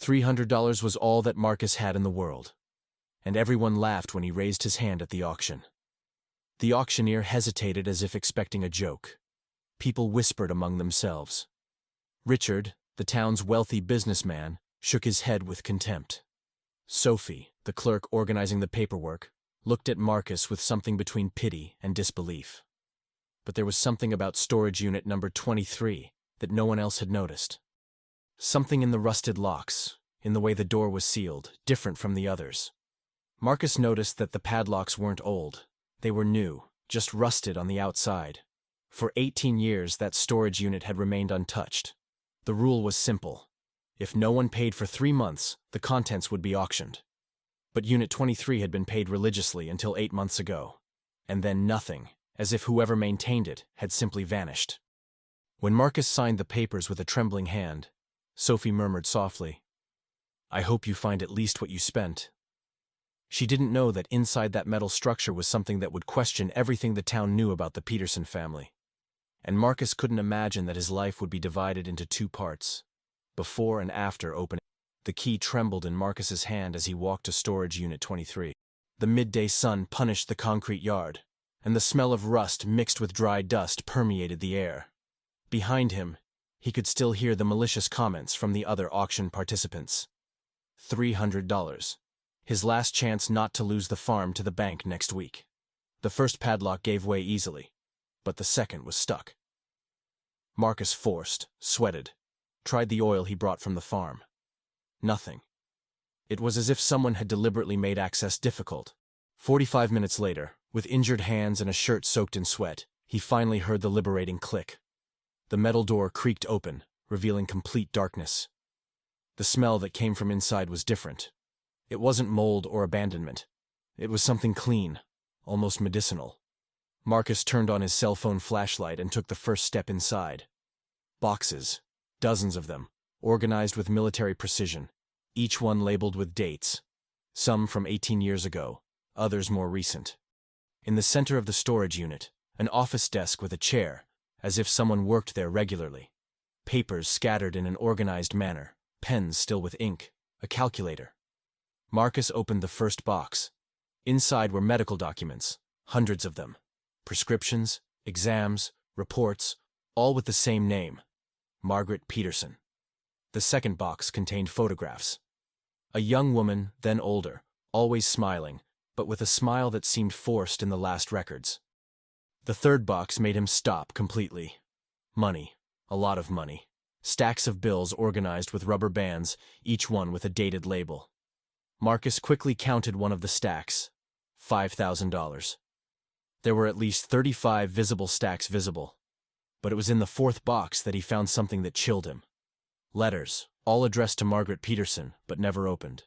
$300 was all that Marcus had in the world, and everyone laughed when he raised his hand at the auction. The auctioneer hesitated as if expecting a joke. People whispered among themselves. Richard, the town's wealthy businessman, shook his head with contempt. Sophie, the clerk organizing the paperwork, looked at Marcus with something between pity and disbelief. But there was something about storage unit number 23 that no one else had noticed. Something in the rusted locks, in the way the door was sealed, different from the others. Marcus noticed that the padlocks weren't old. They were new, just rusted on the outside. For 18 years, that storage unit had remained untouched. The rule was simple. If no one paid for 3 months, the contents would be auctioned. But Unit 23 had been paid religiously until 8 months ago. And then nothing, as if whoever maintained it had simply vanished. When Marcus signed the papers with a trembling hand, Sophie murmured softly, "I hope you find at least what you spent." She didn't know that inside that metal structure was something that would question everything the town knew about the Peterson family. And Marcus couldn't imagine that his life would be divided into 2 parts, before and after opening. The key trembled in Marcus's hand as he walked to storage unit 23. The midday sun punished the concrete yard, and the smell of rust mixed with dry dust permeated the air. Behind him, he could still hear the malicious comments from the other auction participants. $300. His last chance not to lose the farm to the bank next week. The first padlock gave way easily, but the second was stuck. Marcus sweated, tried the oil he brought from the farm. Nothing. It was as if someone had deliberately made access difficult. 45 minutes later, with injured hands and a shirt soaked in sweat, he finally heard the liberating click. The metal door creaked open, revealing complete darkness. The smell that came from inside was different. It wasn't mold or abandonment. It was something clean, almost medicinal. Marcus turned on his cell phone flashlight and took the first step inside. Boxes, dozens of them, organized with military precision, each one labeled with dates, some from 18 years ago, others more recent. In the center of the storage unit, an office desk with a chair, as if someone worked there regularly. Papers scattered in an organized manner, pens still with ink, a calculator. Marcus opened the first box. Inside were medical documents, hundreds of them. Prescriptions, exams, reports, all with the same name, Margaret Peterson. The second box contained photographs. A young woman, then older, always smiling, but with a smile that seemed forced in the last records. The third box made him stop completely. Money, a lot of money. Stacks of bills organized with rubber bands, each one with a dated label. Marcus quickly counted one of the stacks. $5,000. There were at least 35 visible stacks visible. But it was in the fourth box that he found something that chilled him. Letters, all addressed to Margaret Peterson, but never opened.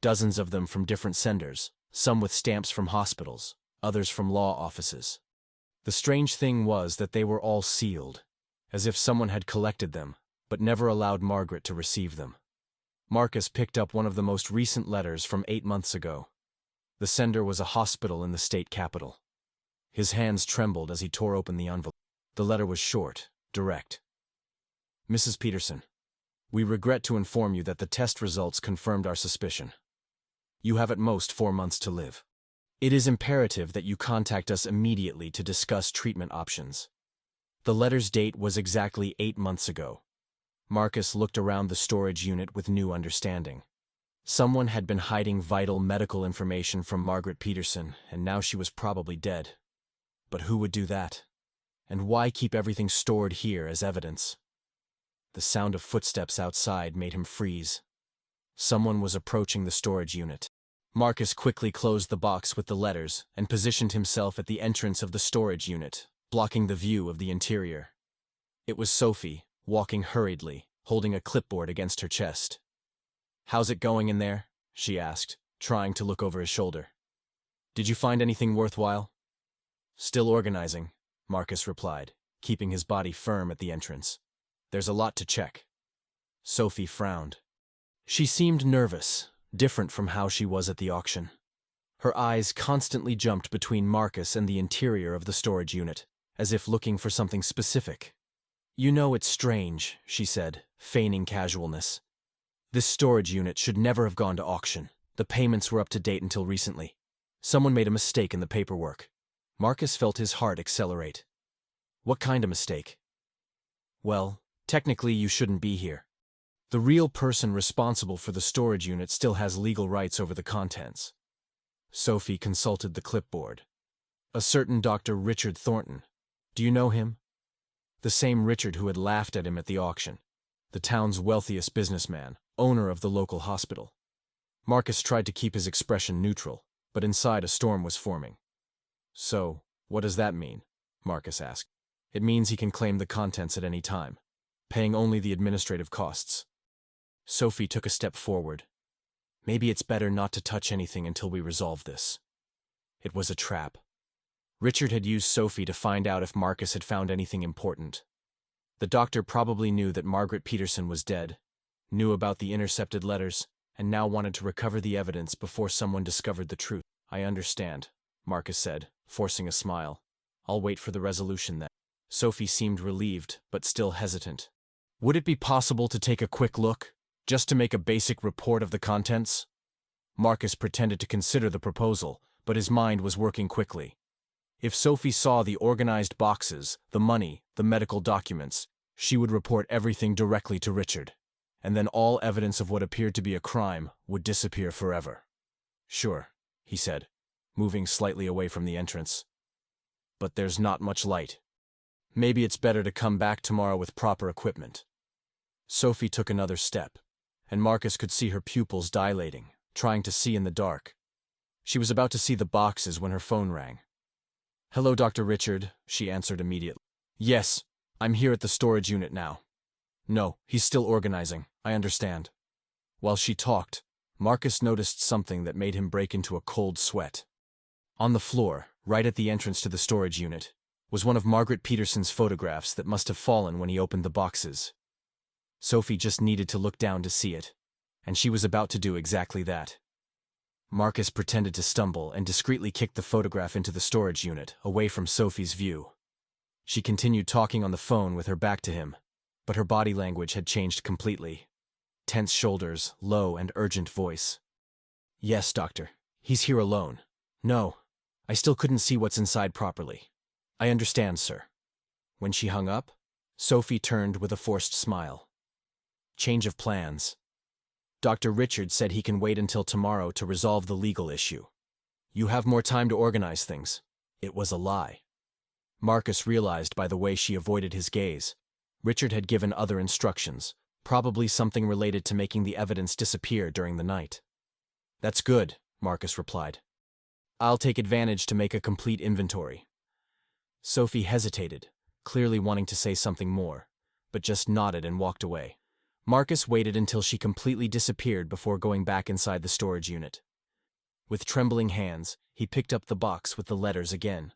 Dozens of them from different senders, some with stamps from hospitals, others from law offices. The strange thing was that they were all sealed, as if someone had collected them, but never allowed Margaret to receive them. Marcus picked up one of the most recent letters from 8 months ago. The sender was a hospital in the state capital. His hands trembled as he tore open the envelope. The letter was short, direct. Mrs. Peterson, we regret to inform you that the test results confirmed our suspicion. You have at most 4 months to live. It is imperative that you contact us immediately to discuss treatment options. The letter's date was exactly 8 months ago. Marcus looked around the storage unit with new understanding. Someone had been hiding vital medical information from Margaret Peterson, and now she was probably dead. But who would do that? And why keep everything stored here as evidence? The sound of footsteps outside made him freeze. Someone was approaching the storage unit. Marcus quickly closed the box with the letters and positioned himself at the entrance of the storage unit, blocking the view of the interior. It was Sophie, walking hurriedly, holding a clipboard against her chest. "How's it going in there?" she asked, trying to look over his shoulder. "Did you find anything worthwhile?" "Still organizing," Marcus replied, keeping his body firm at the entrance. "There's a lot to check." Sophie frowned. She seemed nervous, different from how she was at the auction. Her eyes constantly jumped between Marcus and the interior of the storage unit, as if looking for something specific. "You know, it's strange," she said, feigning casualness. This storage unit should never have gone to auction. The payments were up to date until recently. Someone made a mistake in the paperwork. Marcus felt his heart accelerate. What kind of mistake? Well, technically you shouldn't be here. The real person responsible for the storage unit still has legal rights over the contents. Sophie consulted the clipboard. A certain Dr. Richard Thornton. Do you know him? The same Richard who had laughed at him at the auction. The town's wealthiest businessman, owner of the local hospital. Marcus tried to keep his expression neutral, but inside a storm was forming. So, what does that mean? Marcus asked. It means he can claim the contents at any time, paying only the administrative costs. Sophie took a step forward. Maybe it's better not to touch anything until we resolve this. It was a trap. Richard had used Sophie to find out if Marcus had found anything important. The doctor probably knew that Margaret Peterson was dead, knew about the intercepted letters, and now wanted to recover the evidence before someone discovered the truth. I understand, Marcus said, forcing a smile. I'll wait for the resolution then. Sophie seemed relieved, but still hesitant. Would it be possible to take a quick look, just to make a basic report of the contents? Marcus pretended to consider the proposal, but his mind was working quickly. If Sophie saw the organized boxes, the money, the medical documents, she would report everything directly to Richard, and then all evidence of what appeared to be a crime would disappear forever. Sure, he said, moving slightly away from the entrance. But there's not much light. Maybe it's better to come back tomorrow with proper equipment. Sophie took another step, and Marcus could see her pupils dilating, trying to see in the dark. She was about to see the boxes when her phone rang. Hello, Dr. Richard, she answered immediately. Yes, I'm here at the storage unit now. No, he's still organizing, I understand. While she talked, Marcus noticed something that made him break into a cold sweat. On the floor, right at the entrance to the storage unit, was one of Margaret Peterson's photographs that must have fallen when he opened the boxes. Sophie just needed to look down to see it, and she was about to do exactly that. Marcus pretended to stumble and discreetly kicked the photograph into the storage unit, away from Sophie's view. She continued talking on the phone with her back to him, but her body language had changed completely. Tense shoulders, low and urgent voice. Yes, doctor. He's here alone. No, I still couldn't see what's inside properly. I understand, sir. When she hung up, Sophie turned with a forced smile. Change of plans. Dr. Richard said he can wait until tomorrow to resolve the legal issue. You have more time to organize things. It was a lie. Marcus realized by the way she avoided his gaze. Richard had given other instructions, probably something related to making the evidence disappear during the night. That's good, Marcus replied. I'll take advantage to make a complete inventory. Sophie hesitated, clearly wanting to say something more, but just nodded and walked away. Marcus waited until she completely disappeared before going back inside the storage unit. With trembling hands, he picked up the box with the letters again.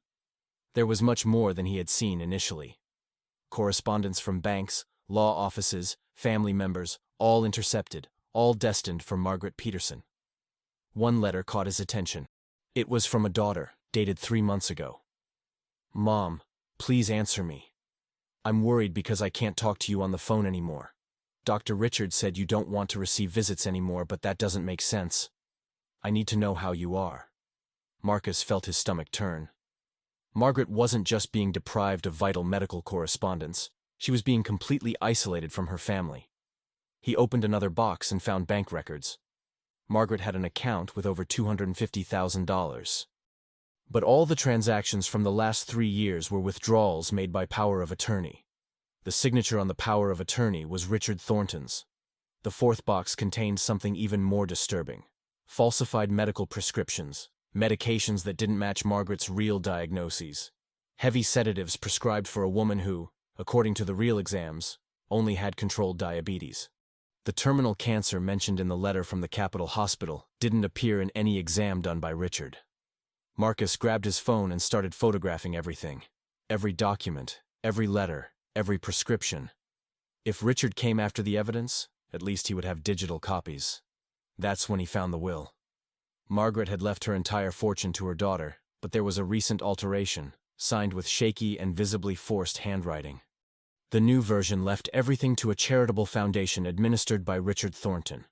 There was much more than he had seen initially. Correspondence from banks, law offices, family members, all intercepted, all destined for Margaret Peterson. One letter caught his attention. It was from a daughter, dated 3 months ago. Mom, please answer me. I'm worried because I can't talk to you on the phone anymore. Dr. Richard said you don't want to receive visits anymore, but that doesn't make sense. I need to know how you are. Marcus felt his stomach turn. Margaret wasn't just being deprived of vital medical correspondence. She was being completely isolated from her family. He opened another box and found bank records. Margaret had an account with over $250,000. But all the transactions from the last 3 years were withdrawals made by power of attorney. The signature on the power of attorney was Richard Thornton's. The fourth box contained something even more disturbing. Falsified medical prescriptions, medications that didn't match Margaret's real diagnoses. Heavy sedatives prescribed for a woman who, according to the real exams, only had controlled diabetes. The terminal cancer mentioned in the letter from the Capitol Hospital didn't appear in any exam done by Richard. Marcus grabbed his phone and started photographing everything. Every document, every letter, every prescription. If Richard came after the evidence, at least he would have digital copies. That's when he found the will. Margaret had left her entire fortune to her daughter, but there was a recent alteration, signed with shaky and visibly forced handwriting. The new version left everything to a charitable foundation administered by Richard Thornton.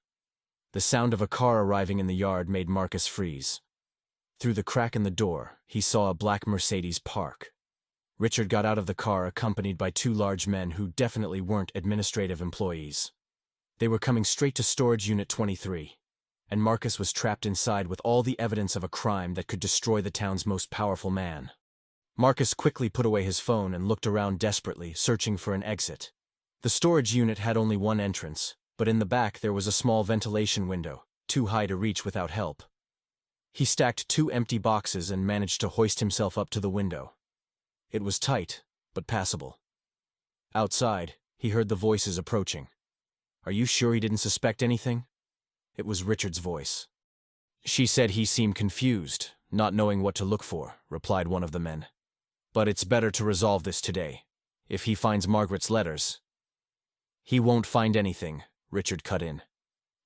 The sound of a car arriving in the yard made Marcus freeze. Through the crack in the door, he saw a black Mercedes park. Richard got out of the car accompanied by two large men who definitely weren't administrative employees. They were coming straight to Storage Unit 23, and Marcus was trapped inside with all the evidence of a crime that could destroy the town's most powerful man. Marcus quickly put away his phone and looked around desperately, searching for an exit. The storage unit had only one entrance, but in the back there was a small ventilation window, too high to reach without help. He stacked two empty boxes and managed to hoist himself up to the window. It was tight, but passable. Outside, he heard the voices approaching. "Are you sure he didn't suspect anything?" It was Richard's voice. "She said he seemed confused, not knowing what to look for," replied one of the men. "But it's better to resolve this today. If he finds Margaret's letters—" "He won't find anything," Richard cut in.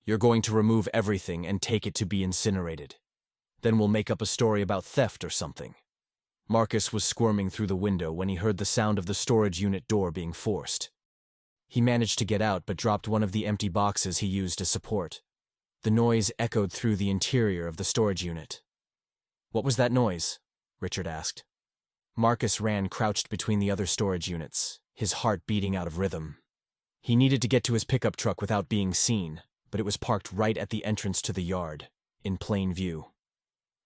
"You're going to remove everything and take it to be incinerated. Then we'll make up a story about theft or something." Marcus was squirming through the window when he heard the sound of the storage unit door being forced. He managed to get out but dropped one of the empty boxes he used as support. The noise echoed through the interior of the storage unit. "What was that noise?" Richard asked. Marcus ran crouched between the other storage units, his heart beating out of rhythm. He needed to get to his pickup truck without being seen, but it was parked right at the entrance to the yard, in plain view.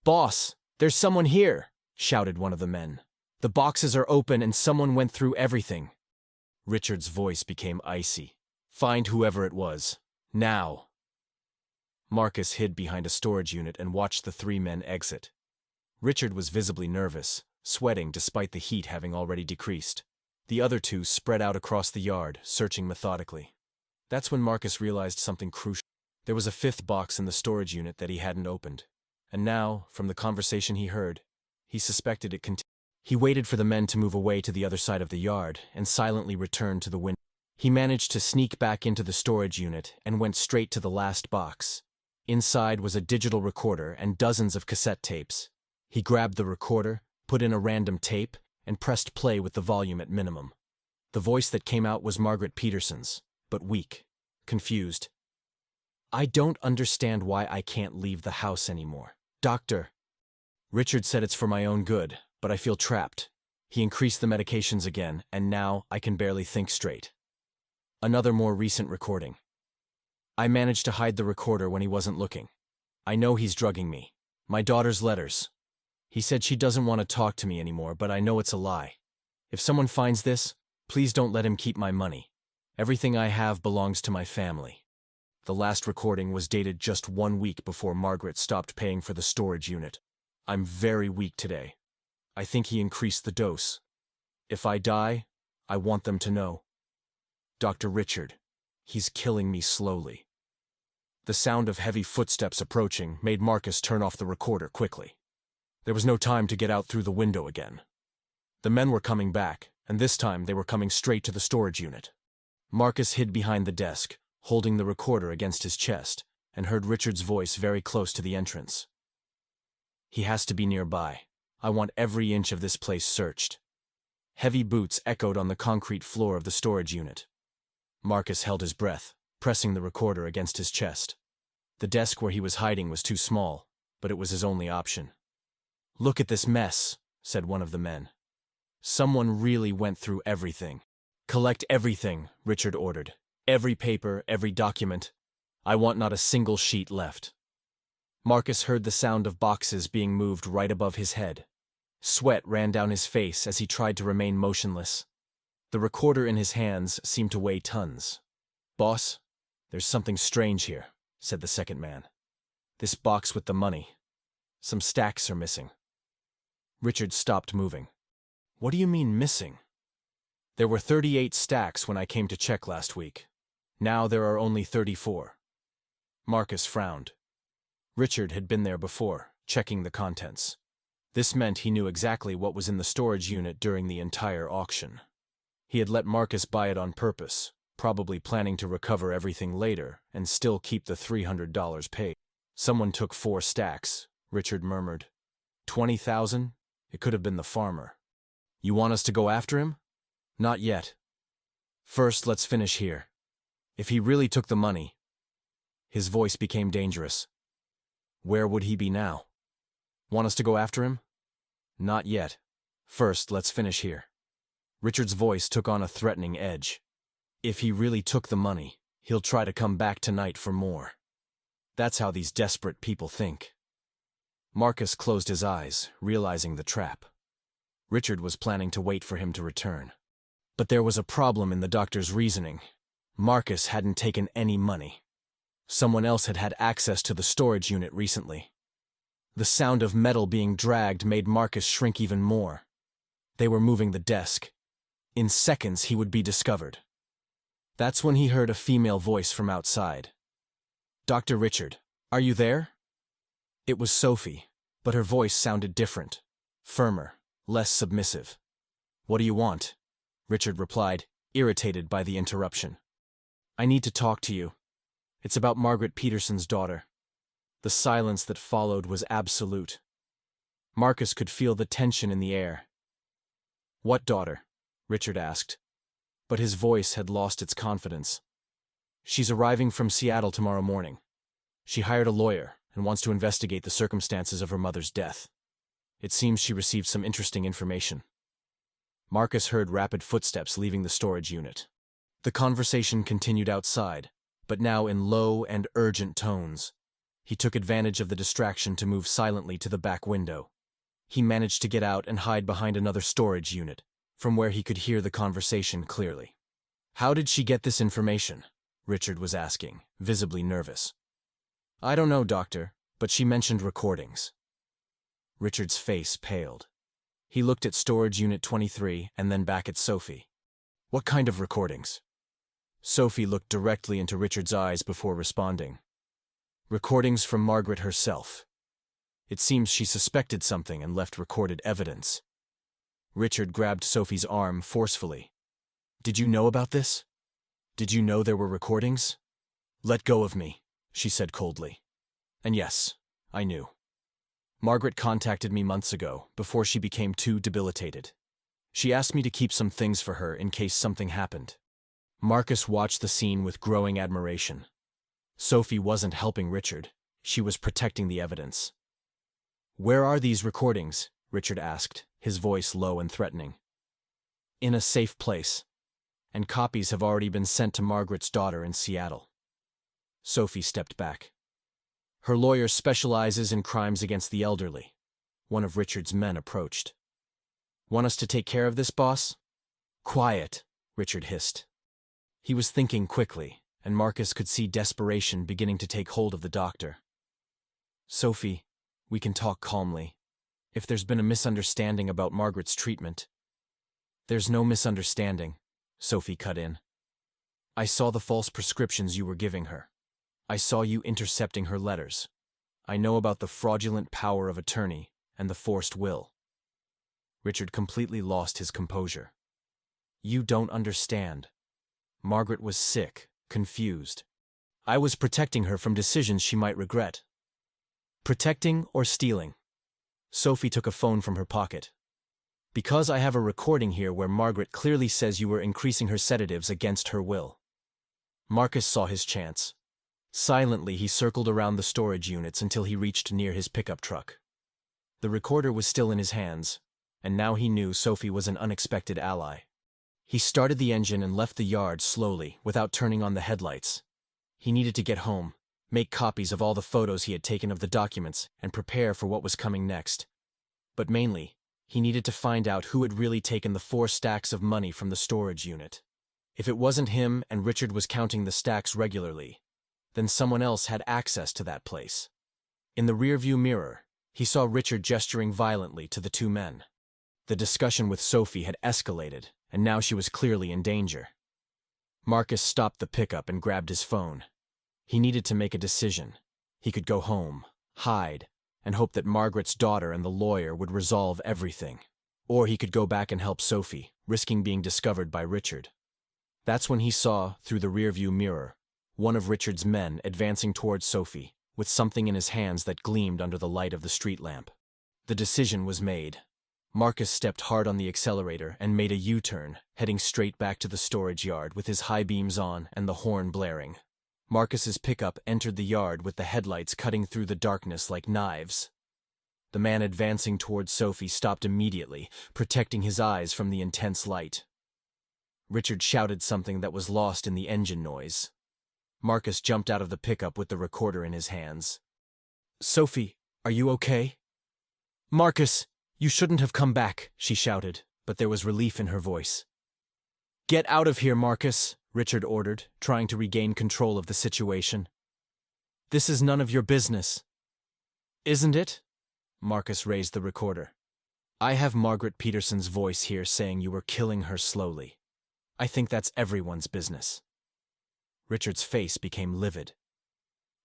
"Boss, there's someone here!" shouted one of the men. "The boxes are open and someone went through everything." Richard's voice became icy. "Find whoever it was. Now!" Marcus hid behind a storage unit and watched the three men exit. Richard was visibly nervous, sweating despite the heat having already decreased. The other two spread out across the yard, searching methodically. That's when Marcus realized something crucial. There was a fifth box in the storage unit that he hadn't opened, and now, from the conversation he heard, he suspected it contained. He waited for the men to move away to the other side of the yard and silently returned to the window. He managed to sneak back into the storage unit and went straight to the last box. Inside was a digital recorder and dozens of cassette tapes. He grabbed the recorder, put in a random tape, and pressed play with the volume at minimum. The voice that came out was Margaret Peterson's, but weak, confused. "I don't understand why I can't leave the house anymore. Doctor." Richard said, "It's for my own good, but I feel trapped." He increased the medications again, and now I can barely think straight. Another more recent recording. "I managed to hide the recorder when he wasn't looking. I know he's drugging me. My daughter's letters. He said she doesn't want to talk to me anymore, but I know it's a lie. If someone finds this, please don't let him keep my money. Everything I have belongs to my family." The last recording was dated just 1 week before Margaret stopped paying for the storage unit. "I'm very weak today. I think he increased the dose. If I die, I want them to know. Dr. Richard, he's killing me slowly." The sound of heavy footsteps approaching made Marcus turn off the recorder quickly. There was no time to get out through the window again. The men were coming back, and this time they were coming straight to the storage unit. Marcus hid behind the desk, holding the recorder against his chest, and heard Richard's voice very close to the entrance. "He has to be nearby. I want every inch of this place searched." Heavy boots echoed on the concrete floor of the storage unit. Marcus held his breath, pressing the recorder against his chest. The desk where he was hiding was too small, but it was his only option. "Look at this mess," said one of the men. "Someone really went through everything." "Collect everything," Richard ordered. "Every paper, every document. I want not a single sheet left." Marcus heard the sound of boxes being moved right above his head. Sweat ran down his face as he tried to remain motionless. The recorder in his hands seemed to weigh tons. "Boss, there's something strange here," said the second man. "This box with the money. Some stacks are missing." Richard stopped moving. "What do you mean missing?" "There were 38 stacks when I came to check last week. Now there are only 34. Marcus frowned. Richard had been there before, checking the contents. This meant he knew exactly what was in the storage unit during the entire auction. He had let Marcus buy it on purpose, probably planning to recover everything later and still keep the $300 paid. "Someone took 4 stacks, Richard murmured. 20,000? It could have been the farmer." "You want us to go after him?" "Not yet. First, let's finish here. If he really took the money..." His voice became dangerous. Where would he be now? Want us to go after him? Not yet. First, let's finish here. Richard's voice took on a threatening edge. If he really took the money, he'll try to come back tonight for more. That's how these desperate people think. Marcus closed his eyes, realizing the trap. Richard was planning to wait for him to return. But there was a problem in the doctor's reasoning. Marcus hadn't taken any money. Someone else had had access to the storage unit recently. The sound of metal being dragged made Marcus shrink even more. They were moving the desk. In seconds, he would be discovered. That's when he heard a female voice from outside. "Dr. Richard, are you there?" It was Sophie, but her voice sounded different, firmer, less submissive. "What do you want?" Richard replied, irritated by the interruption. "I need to talk to you. It's about Margaret Peterson's daughter." The silence that followed was absolute. Marcus could feel the tension in the air. "What daughter?" Richard asked, but his voice had lost its confidence. "She's arriving from Seattle tomorrow morning. She hired a lawyer and wants to investigate the circumstances of her mother's death. It seems she received some interesting information." Marcus heard rapid footsteps leaving the storage unit. The conversation continued outside, but now in low and urgent tones. He took advantage of the distraction to move silently to the back window. He managed to get out and hide behind another storage unit, from where he could hear the conversation clearly. "How did she get this information?" Richard was asking, visibly nervous. "I don't know, doctor, but she mentioned recordings." Richard's face paled. He looked at storage unit 23 and then back at Sophie. "What kind of recordings?" Sophie looked directly into Richard's eyes before responding. "Recordings from Margaret herself. It seems she suspected something and left recorded evidence." Richard grabbed Sophie's arm forcefully. "Did you know about this? Did you know there were recordings?" "Let go of me," she said coldly. "And yes, I knew. Margaret contacted me months ago, before she became too debilitated. She asked me to keep some things for her in case something happened." Marcus watched the scene with growing admiration. Sophie wasn't helping Richard. She was protecting the evidence. "Where are these recordings?" Richard asked, his voice low and threatening. "In a safe place. And copies have already been sent to Margaret's daughter in Seattle." Sophie stepped back. "Her lawyer specializes in crimes against the elderly." One of Richard's men approached. "Want us to take care of this, boss?" "Quiet," Richard hissed. He was thinking quickly, and Marcus could see desperation beginning to take hold of the doctor. "Sophie, we can talk calmly. If there's been a misunderstanding about Margaret's treatment—" "There's no misunderstanding," Sophie cut in. "I saw the false prescriptions you were giving her. I saw you intercepting her letters. I know about the fraudulent power of attorney and the forced will." Richard completely lost his composure. "You don't understand. Margaret was sick, confused. I was protecting her from decisions she might regret." "Protecting or stealing?" Sophie took a phone from her pocket. "Because I have a recording here where Margaret clearly says you were increasing her sedatives against her will." Marcus saw his chance. Silently, he circled around the storage units until he reached near his pickup truck. The recorder was still in his hands, and now he knew Sophie was an unexpected ally. He started the engine and left the yard slowly, without turning on the headlights. He needed to get home, make copies of all the photos he had taken of the documents, and prepare for what was coming next. But mainly, he needed to find out who had really taken the 4 stacks of money from the storage unit. If it wasn't him and Richard was counting the stacks regularly, then someone else had access to that place. In the rearview mirror, he saw Richard gesturing violently to the 2 men. The discussion with Sophie had escalated, and now she was clearly in danger. Marcus stopped the pickup and grabbed his phone. He needed to make a decision. He could go home, hide, and hope that Margaret's daughter and the lawyer would resolve everything. Or he could go back and help Sophie, risking being discovered by Richard. That's when he saw, through the rearview mirror, one of Richard's men advancing towards Sophie, with something in his hands that gleamed under the light of the street lamp. The decision was made. Marcus stepped hard on the accelerator and made a U-turn, heading straight back to the storage yard with his high beams on and the horn blaring. Marcus's pickup entered the yard with the headlights cutting through the darkness like knives. The man advancing towards Sophie stopped immediately, protecting his eyes from the intense light. Richard shouted something that was lost in the engine noise. Marcus jumped out of the pickup with the recorder in his hands. "Sophie, are you okay?" "Marcus, you shouldn't have come back," she shouted, but there was relief in her voice. "Get out of here, Marcus," Richard ordered, trying to regain control of the situation. "This is none of your business." "Isn't it?" Marcus raised the recorder. "I have Margaret Peterson's voice here saying you were killing her slowly. I think that's everyone's business." Richard's face became livid.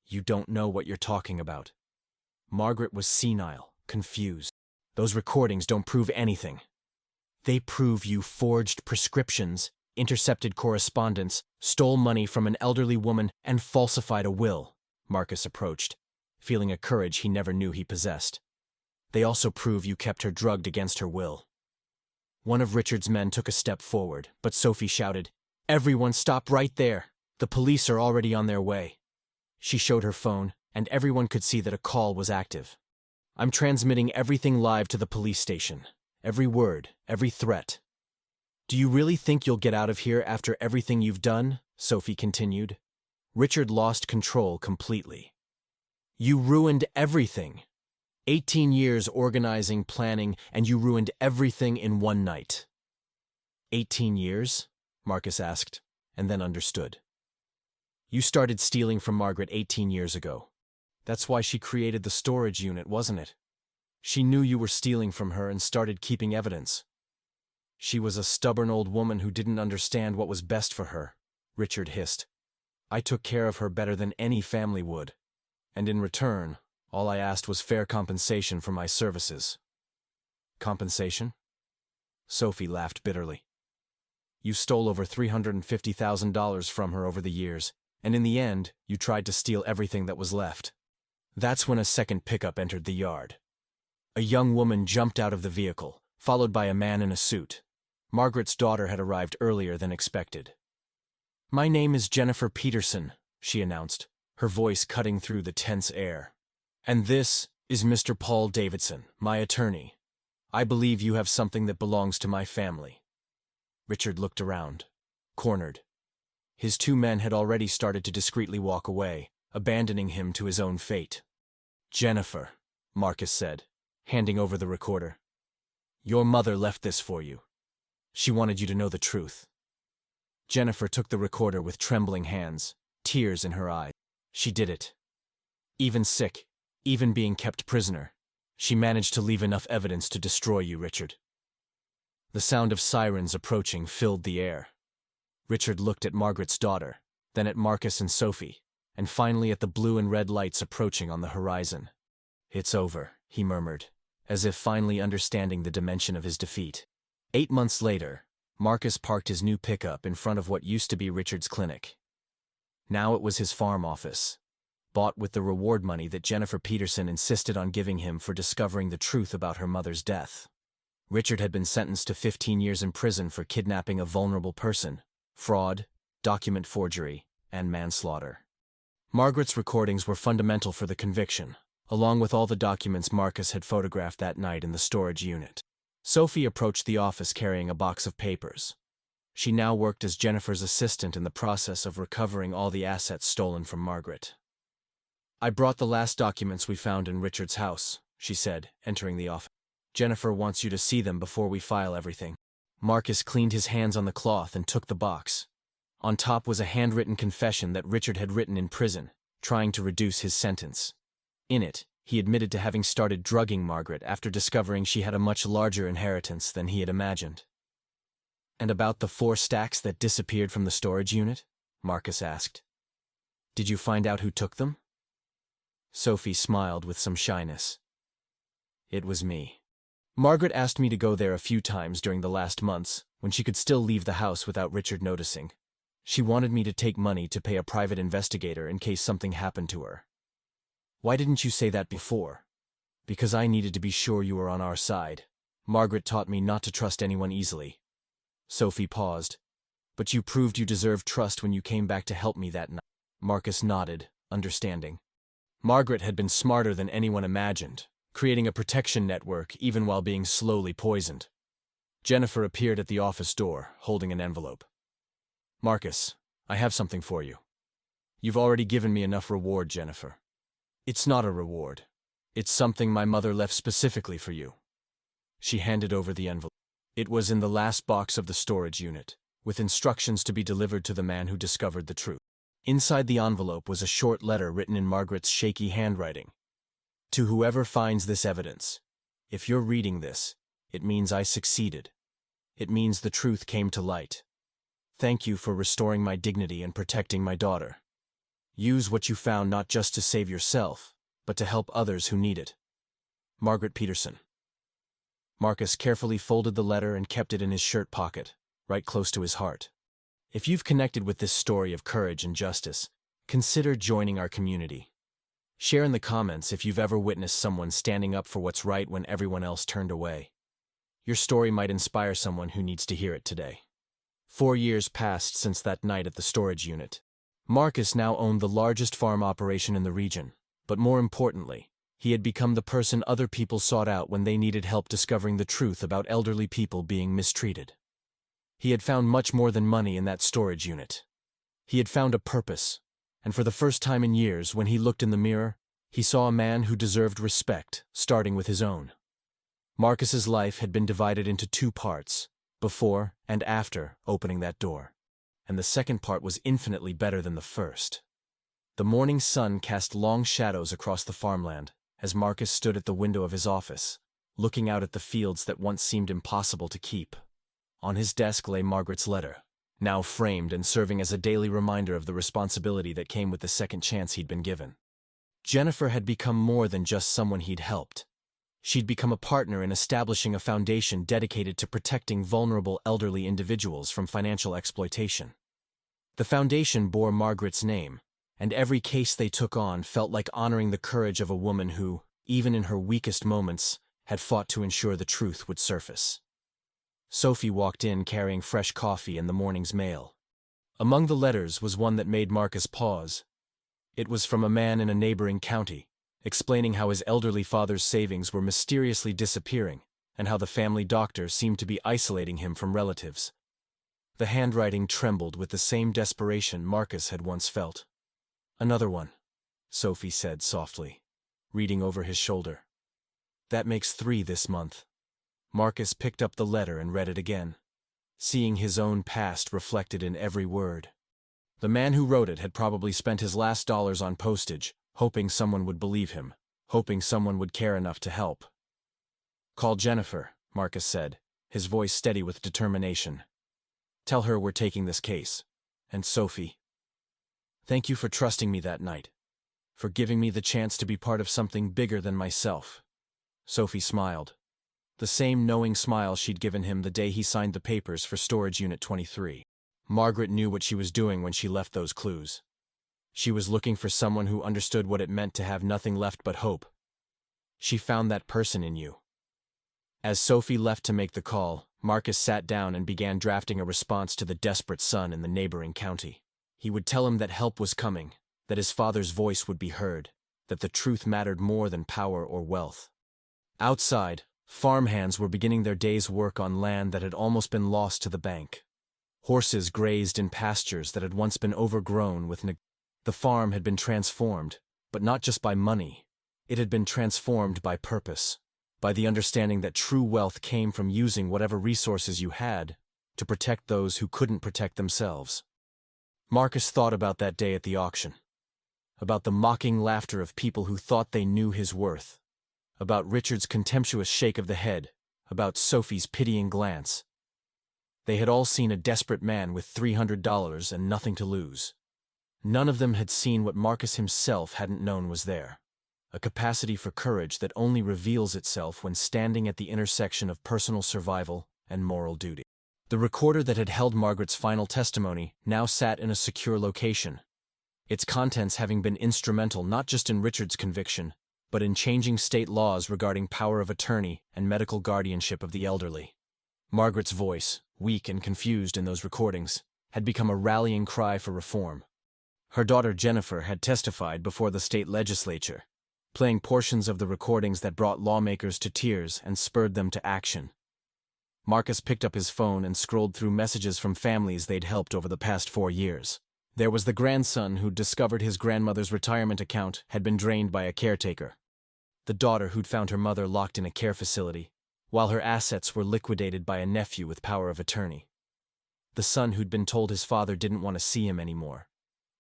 "You don't know what you're talking about." Margaret was senile, confused. "Those recordings don't prove anything. They prove you forged prescriptions, intercepted correspondence, stole money from an elderly woman, and falsified a will," Marcus approached, feeling a courage he never knew he possessed. "They also prove you kept her drugged against her will." One of Richard's men took a step forward, but Sophie shouted, "Everyone stop right there! The police are already on their way." She showed her phone, and everyone could see that a call was active. "I'm transmitting everything live to the police station. Every word, every threat." "Do you really think you'll get out of here after everything you've done?" Sophie continued. Richard lost control completely. "You ruined everything. 18 years organizing, planning, and you ruined everything in one night." 18 years? Marcus asked, and then understood. "You started stealing from Margaret 18 years ago. That's why she created the storage unit, wasn't it? She knew you were stealing from her and started keeping evidence. She was a stubborn old woman who didn't understand what was best for her," Richard hissed. "I took care of her better than any family would. And in return, all I asked was fair compensation for my services." "Compensation?" Sophie laughed bitterly. "You stole over $350,000 from her over the years, and in the end, you tried to steal everything that was left." That's when a second pickup entered the yard. A young woman jumped out of the vehicle, followed by a man in a suit. Margaret's daughter had arrived earlier than expected. "My name is Jennifer Peterson," she announced, her voice cutting through the tense air. "And this is Mr. Paul Davidson, my attorney. I believe you have something that belongs to my family." Richard looked around, cornered. His two men had already started to discreetly walk away, abandoning him to his own fate. "Jennifer," Marcus said, handing over the recorder. "Your mother left this for you. She wanted you to know the truth." Jennifer took the recorder with trembling hands, tears in her eyes. She did it. Even sick, even being kept prisoner, she managed to leave enough evidence to destroy you, Richard. The sound of sirens approaching filled the air. Richard looked at Margaret's daughter, then at Marcus and Sophie, and finally at the blue and red lights approaching on the horizon. "It's over," he murmured, as if finally understanding the dimension of his defeat. 8 months later, Marcus parked his new pickup in front of what used to be Richard's clinic. Now it was his farm office, bought with the reward money that Jennifer Peterson insisted on giving him for discovering the truth about her mother's death. Richard had been sentenced to 15 years in prison for kidnapping a vulnerable person, fraud, document forgery, and manslaughter. Margaret's recordings were fundamental for the conviction, along with all the documents Marcus had photographed that night in the storage unit. Sophie approached the office carrying a box of papers. She now worked as Jennifer's assistant in the process of recovering all the assets stolen from Margaret. "I brought the last documents we found in Richard's house," she said, entering the office. "Jennifer wants you to see them before we file everything." Marcus cleaned his hands on the cloth and took the box. On top was a handwritten confession that Richard had written in prison, trying to reduce his sentence. In it, he admitted to having started drugging Margaret after discovering she had a much larger inheritance than he had imagined. "And about the 4 stacks that disappeared from the storage unit?" Marcus asked. "Did you find out who took them?" Sophie smiled with some shyness. "It was me. Margaret asked me to go there a few times during the last months, when she could still leave the house without Richard noticing. She wanted me to take money to pay a private investigator in case something happened to her." "Why didn't you say that before?" "Because I needed to be sure you were on our side. Margaret taught me not to trust anyone easily." Sophie paused. "But you proved you deserved trust when you came back to help me that night." Marcus nodded, understanding. Margaret had been smarter than anyone imagined, creating a protection network even while being slowly poisoned. Jennifer appeared at the office door, holding an envelope. "Marcus, I have something for you. You've already given me enough reward, Jennifer." "It's not a reward. It's something my mother left specifically for you." She handed over the envelope. It was in the last box of the storage unit, with instructions to be delivered to the man who discovered the truth. Inside the envelope was a short letter written in Margaret's shaky handwriting. "To whoever finds this evidence, if you're reading this, it means I succeeded. It means the truth came to light. Thank you for restoring my dignity and protecting my daughter. Use what you found not just to save yourself, but to help others who need it. Margaret Peterson." Marcus carefully folded the letter and kept it in his shirt pocket, right close to his heart. If you've connected with this story of courage and justice, consider joining our community. Share in the comments if you've ever witnessed someone standing up for what's right when everyone else turned away. Your story might inspire someone who needs to hear it today. 4 years passed since that night at the storage unit. Marcus now owned the largest farm operation in the region, but more importantly, he had become the person other people sought out when they needed help discovering the truth about elderly people being mistreated. He had found much more than money in that storage unit. He had found a purpose, and for the first time in years, when he looked in the mirror, he saw a man who deserved respect, starting with his own. Marcus's life had been divided into 2 parts, before and after opening that door, and the second part was infinitely better than the first. The morning sun cast long shadows across the farmland as Marcus stood at the window of his office, looking out at the fields that once seemed impossible to keep. On his desk lay Margaret's letter, now framed and serving as a daily reminder of the responsibility that came with the second chance he'd been given. Jennifer had become more than just someone he'd helped. She'd become a partner in establishing a foundation dedicated to protecting vulnerable elderly individuals from financial exploitation. The foundation bore Margaret's name, and every case they took on felt like honoring the courage of a woman who, even in her weakest moments, had fought to ensure the truth would surface. Sophie walked in carrying fresh coffee and the morning's mail. Among the letters was one that made Marcus pause. It was from a man in a neighboring county, explaining how his elderly father's savings were mysteriously disappearing and how the family doctor seemed to be isolating him from relatives. The handwriting trembled with the same desperation Marcus had once felt. "Another one," Sophie said softly, reading over his shoulder. "That makes 3 this month." Marcus picked up the letter and read it again, seeing his own past reflected in every word. The man who wrote it had probably spent his last dollars on postage, hoping someone would believe him, hoping someone would care enough to help. "Call Jennifer," Marcus said, his voice steady with determination. "Tell her we're taking this case. And Sophie, thank you for trusting me that night, for giving me the chance to be part of something bigger than myself." Sophie smiled, the same knowing smile she'd given him the day he signed the papers for Storage Unit 23. Margaret knew what she was doing when she left those clues. She was looking for someone who understood what it meant to have nothing left but hope. She found that person in you. As Sophie left to make the call, Marcus sat down and began drafting a response to the desperate son in the neighboring county. He would tell him that help was coming, that his father's voice would be heard, that the truth mattered more than power or wealth. Outside, farmhands were beginning their day's work on land that had almost been lost to the bank. Horses grazed in pastures that had once been overgrown with The farm had been transformed, but not just by money. It had been transformed by purpose, by the understanding that true wealth came from using whatever resources you had to protect those who couldn't protect themselves. Marcus thought about that day at the auction, about the mocking laughter of people who thought they knew his worth, about Richard's contemptuous shake of the head, about Sophie's pitying glance. They had all seen a desperate man with $300 and nothing to lose. None of them had seen what Marcus himself hadn't known was there, a capacity for courage that only reveals itself when standing at the intersection of personal survival and moral duty. The recorder that had held Margaret's final testimony now sat in a secure location, its contents having been instrumental not just in Richard's conviction, but in changing state laws regarding power of attorney and medical guardianship of the elderly. Margaret's voice, weak and confused in those recordings, had become a rallying cry for reform. Her daughter Jennifer had testified before the state legislature, playing portions of the recordings that brought lawmakers to tears and spurred them to action. Marcus picked up his phone and scrolled through messages from families they'd helped over the past 4 years. There was the grandson who'd discovered his grandmother's retirement account had been drained by a caretaker. The daughter who'd found her mother locked in a care facility, while her assets were liquidated by a nephew with power of attorney. The son who'd been told his father didn't want to see him anymore,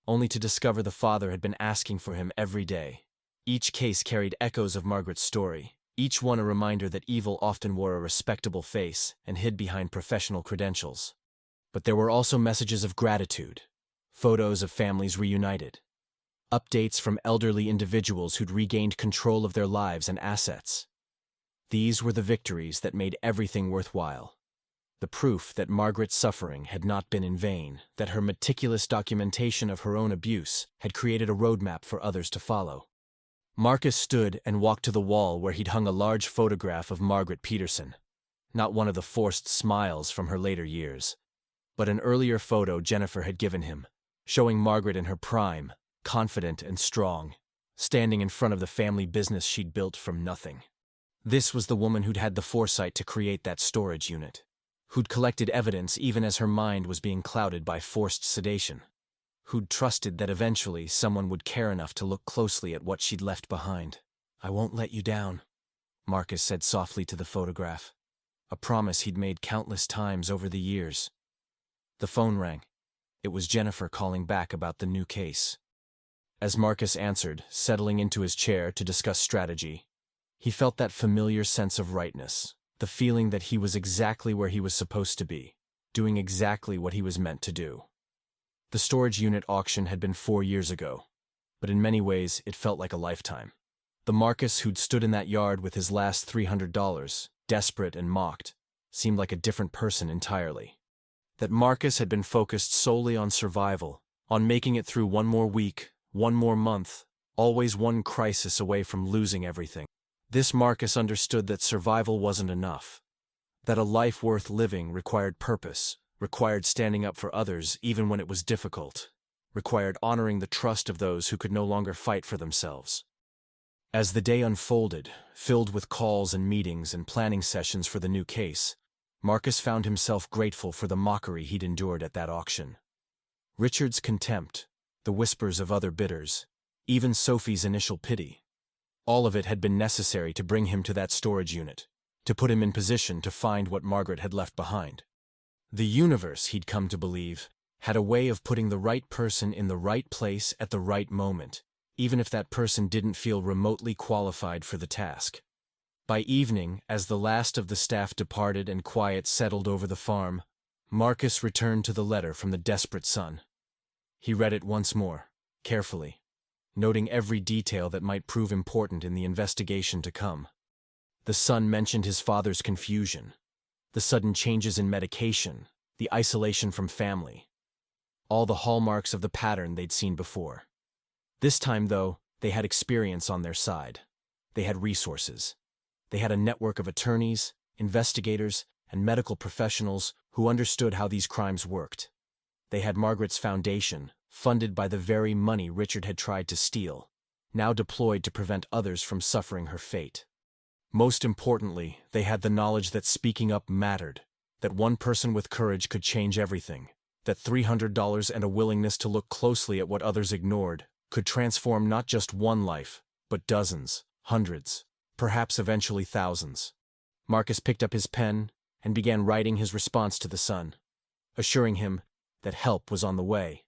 only to discover the father had been asking for him every day. Each case carried echoes of Margaret's story, each one a reminder that evil often wore a respectable face and hid behind professional credentials. But there were also messages of gratitude, photos of families reunited, updates from elderly individuals who'd regained control of their lives and assets. These were the victories that made everything worthwhile. The proof that Margaret's suffering had not been in vain, that her meticulous documentation of her own abuse had created a roadmap for others to follow. Marcus stood and walked to the wall where he'd hung a large photograph of Margaret Peterson. Not one of the forced smiles from her later years, but an earlier photo Jennifer had given him, showing Margaret in her prime, confident and strong, standing in front of the family business she'd built from nothing. This was the woman who'd had the foresight to create that storage unit, who'd collected evidence even as her mind was being clouded by forced sedation, who'd trusted that eventually someone would care enough to look closely at what she'd left behind. "I won't let you down," Marcus said softly to the photograph, a promise he'd made countless times over the years. The phone rang. It was Jennifer calling back about the new case. As Marcus answered, settling into his chair to discuss strategy, he felt that familiar sense of rightness, the feeling that he was exactly where he was supposed to be, doing exactly what he was meant to do. The storage unit auction had been 4 years ago, but in many ways it felt like a lifetime. The Marcus who'd stood in that yard with his last $300, desperate and mocked, seemed like a different person entirely. That Marcus had been focused solely on survival, on making it through one more week, one more month, always one crisis away from losing everything. This Marcus understood that survival wasn't enough, that a life worth living required purpose, required standing up for others even when it was difficult, required honoring the trust of those who could no longer fight for themselves. As the day unfolded, filled with calls and meetings and planning sessions for the new case, Marcus found himself grateful for the mockery he'd endured at that auction. Richard's contempt, the whispers of other bidders, even Sophie's initial pity. All of it had been necessary to bring him to that storage unit, to put him in position to find what Margaret had left behind. The universe, he'd come to believe, had a way of putting the right person in the right place at the right moment, even if that person didn't feel remotely qualified for the task. By evening, as the last of the staff departed and quiet settled over the farm, Marcus returned to the letter from the desperate son. He read it once more, carefully, noting every detail that might prove important in the investigation to come. The son mentioned his father's confusion, the sudden changes in medication, the isolation from family, all the hallmarks of the pattern they'd seen before. This time, though, they had experience on their side. They had resources. They had a network of attorneys, investigators, and medical professionals who understood how these crimes worked. They had Margaret's foundation, funded by the very money Richard had tried to steal, now deployed to prevent others from suffering her fate. Most importantly, they had the knowledge that speaking up mattered, that one person with courage could change everything, that $300 and a willingness to look closely at what others ignored could transform not just one life, but dozens, hundreds, perhaps eventually thousands. Marcus picked up his pen and began writing his response to the son, assuring him that help was on the way,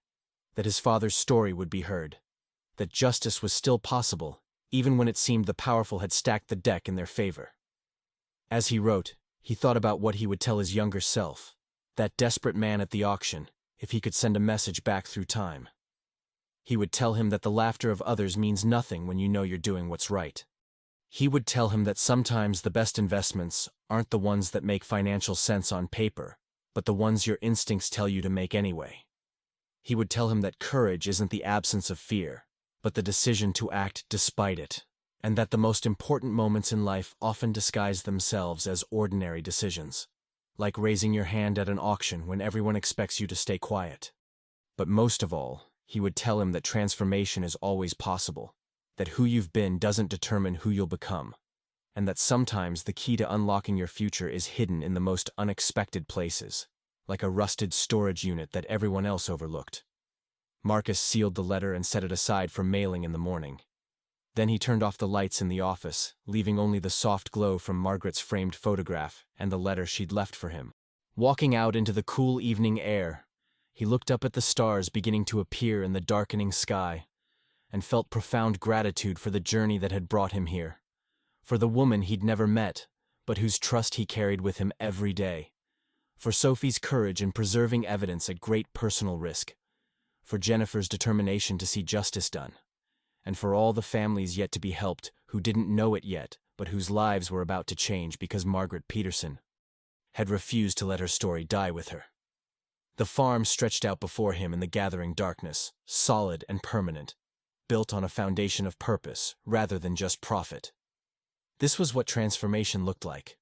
that his father's story would be heard, that justice was still possible, even when it seemed the powerful had stacked the deck in their favor. As he wrote, he thought about what he would tell his younger self, that desperate man at the auction, if he could send a message back through time. He would tell him that the laughter of others means nothing when you know you're doing what's right. He would tell him that sometimes the best investments aren't the ones that make financial sense on paper, but the ones your instincts tell you to make anyway. He would tell him that courage isn't the absence of fear, but the decision to act despite it, and that the most important moments in life often disguise themselves as ordinary decisions, like raising your hand at an auction when everyone expects you to stay quiet. But most of all, He would tell him that transformation is always possible, that who you've been doesn't determine who you'll become, and that sometimes the key to unlocking your future is hidden in the most unexpected places, like a rusted storage unit that everyone else overlooked. Marcus sealed the letter and set it aside for mailing in the morning. Then he turned off the lights in the office, leaving only the soft glow from Margaret's framed photograph and the letter she'd left for him. Walking out into the cool evening air, he looked up at the stars beginning to appear in the darkening sky, and felt profound gratitude for the journey that had brought him here, for the woman he'd never met, but whose trust he carried with him every day, for Sophie's courage in preserving evidence at great personal risk, for Jennifer's determination to see justice done, and for all the families yet to be helped who didn't know it yet, but whose lives were about to change because Margaret Peterson had refused to let her story die with her. The farm stretched out before him in the gathering darkness, solid and permanent, built on a foundation of purpose rather than just profit. This was what transformation looked like.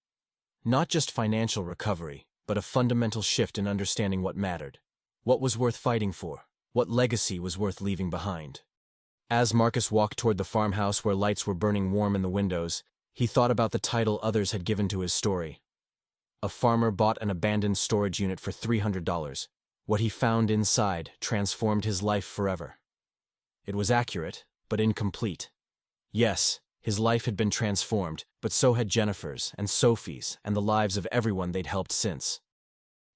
Not just financial recovery, but a fundamental shift in understanding what mattered, what was worth fighting for, what legacy was worth leaving behind. As Marcus walked toward the farmhouse where lights were burning warm in the windows, he thought about the title others had given to his story. A farmer bought an abandoned storage unit for $300. What he found inside transformed his life forever. It was accurate, but incomplete. Yes, his life had been transformed, but so had Jennifer's and Sophie's and the lives of everyone they'd helped since.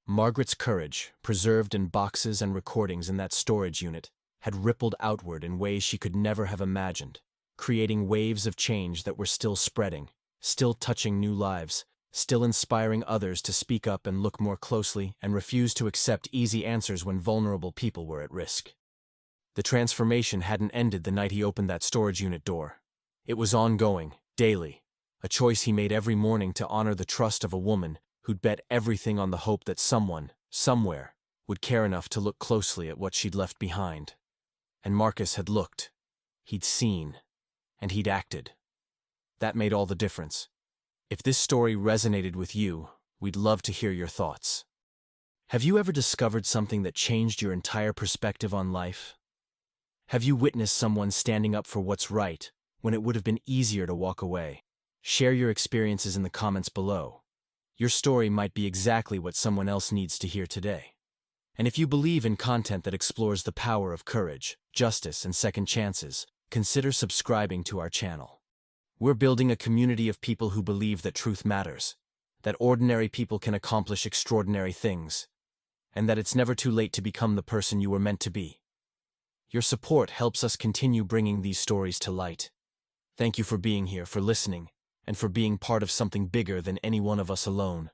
Margaret's courage, preserved in boxes and recordings in that storage unit, had rippled outward in ways she could never have imagined, creating waves of change that were still spreading, still touching new lives, still inspiring others to speak up and look more closely and refuse to accept easy answers when vulnerable people were at risk. The transformation hadn't ended the night he opened that storage unit door. It was ongoing, daily, a choice he made every morning to honor the trust of a woman who'd bet everything on the hope that someone, somewhere, would care enough to look closely at what she'd left behind. And Marcus had looked, he'd seen, and he'd acted. That made all the difference. If this story resonated with you, we'd love to hear your thoughts. Have you ever discovered something that changed your entire perspective on life? Have you witnessed someone standing up for what's right when it would have been easier to walk away? Share your experiences in the comments below. Your story might be exactly what someone else needs to hear today. And if you believe in content that explores the power of courage, justice, and second chances, consider subscribing to our channel. We're building a community of people who believe that truth matters, that ordinary people can accomplish extraordinary things, and that it's never too late to become the person you were meant to be. Your support helps us continue bringing these stories to light. Thank you for being here, for listening, and for being part of something bigger than any one of us alone.